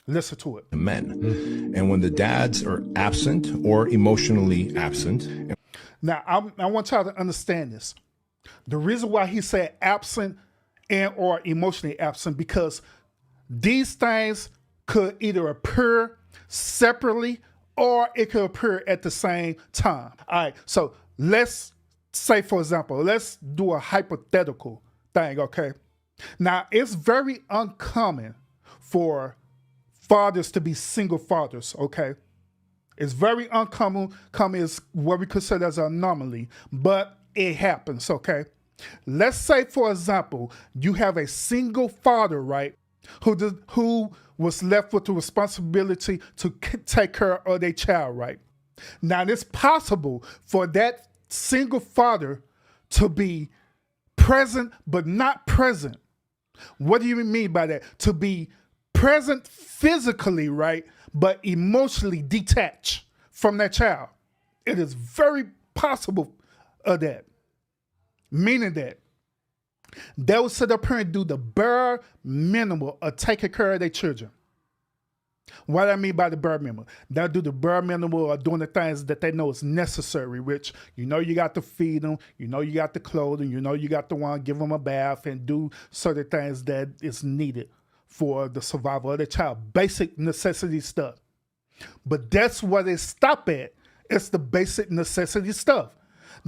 Listen to it. Men. And when the dads are absent or emotionally absent. Now, I want y'all to understand this. The reason why he said absent and or emotionally absent, because these things could either appear separately or it could appear at the same time. All right, so let's say, for example, let's do a hypothetical thing, okay? Now, it's very uncommon for fathers to be single fathers, okay? It's very uncommon. Common is what we consider as an anomaly, but it happens, okay? Let's say, for example, you have a single father, right, who was left with the responsibility to take care of their child, right? Now, it's possible for that single father to be present but not present. What do you mean by that? To be present physically, right, but emotionally detached from that child. It is very possible of that. Meaning that they will sit up here and do the bare minimum of taking care of their children. What I mean by the bare minimum, they'll do the bare minimum of doing the things that they know is necessary, which you got to feed them, you got to clothe them, you got to want to give them a bath and do certain things that is needed for the survival of the child. Basic necessity stuff. But that's where they stop at. It's the basic necessity stuff.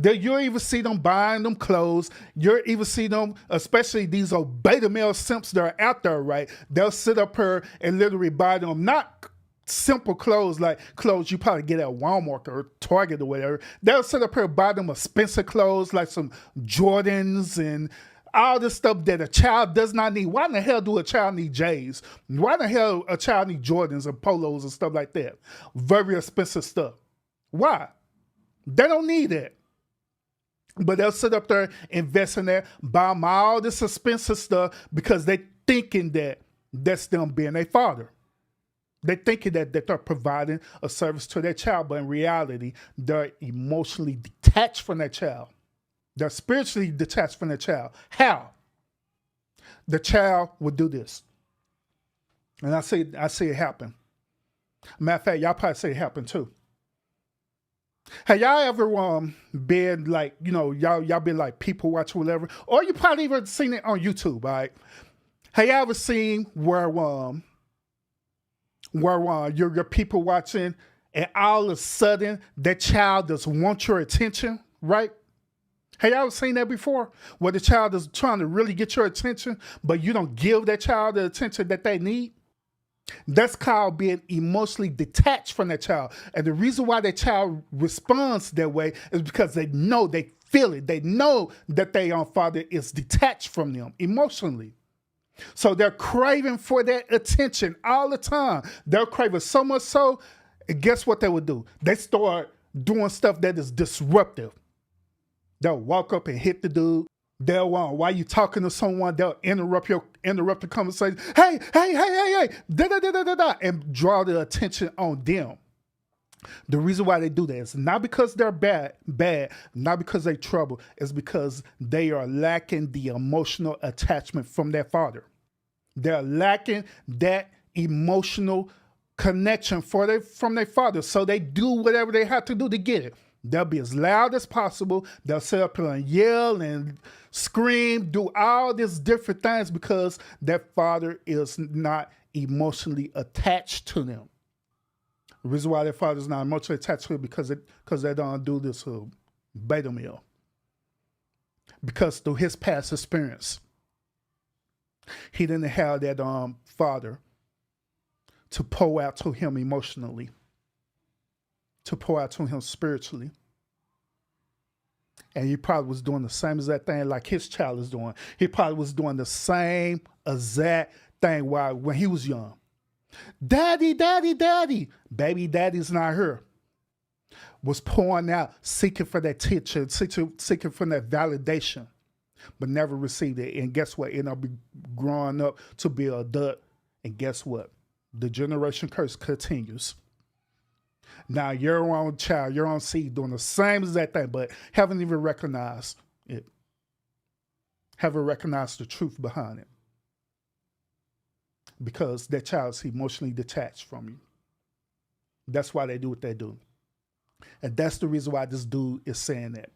You'll even see them buying them clothes. You'll even see them, especially these old beta male simps that are out there, right? They'll sit up here and literally buy them, not simple clothes like clothes you probably get at Walmart or Target or whatever. They'll sit up here and buy them expensive clothes like some Jordans and all this stuff that a child does not need. Why in the hell do a child need J's? Why in the hell a child need Jordans and polos and stuff like that? Very expensive stuff. Why? They don't need that. But they'll sit up there, invest in that, buy them all this expensive stuff because they're thinking that that's them being a father. They're thinking that they're providing a service to their child, but in reality, they're emotionally detached from their child. They're spiritually detached from their child. How? The child would do this. And I see it happen. Matter of fact, y'all probably see it happen too. Have y'all ever been like, y'all been like people watching whatever, or you probably even seen it on YouTube, right? Have y'all ever seen where you're people watching and all of a sudden that child just wants your attention, right? Have y'all ever seen that before? Where the child is trying to really get your attention, but you don't give that child the attention that they need? That's called being emotionally detached from that child. And the reason why that child responds that way is because they know, they feel it. They know that their own father is detached from them emotionally. So they're craving for that attention all the time. They're craving so much so, and guess what they would do? They start doing stuff that is disruptive. They'll walk up and hit the dude. They'll while you talking to someone, they'll interrupt the conversation. Hey, da da da da da da, and draw the attention on them. The reason why they do that is not because they're bad, not because they're trouble. It's because they are lacking the emotional attachment from their father. They're lacking that emotional connection from their father. So they do whatever they have to do to get it. They'll be as loud as possible. They'll sit up here and yell and scream, do all these different things because their father is not emotionally attached to them. The reason why their father is not emotionally attached to them because they don't do this beta male. Because through his past experience, he didn't have that father to pour out to him emotionally, to pour out to him spiritually. And he probably was doing the same exact thing like his child is doing. He probably was doing the same exact thing when he was young. Daddy, daddy, daddy. Baby daddy's not here. Was pouring out, seeking for that attention, seeking for that validation, but never received it. And guess what? Ended up growing up to be an adult. And guess what? The generation curse continues. Now your own child, your own seed doing the same exact thing, but haven't even recognized it. Haven't recognized the truth behind it. because that child is emotionally detached from you. That's why they do what they do. And that's the reason why this dude is saying that.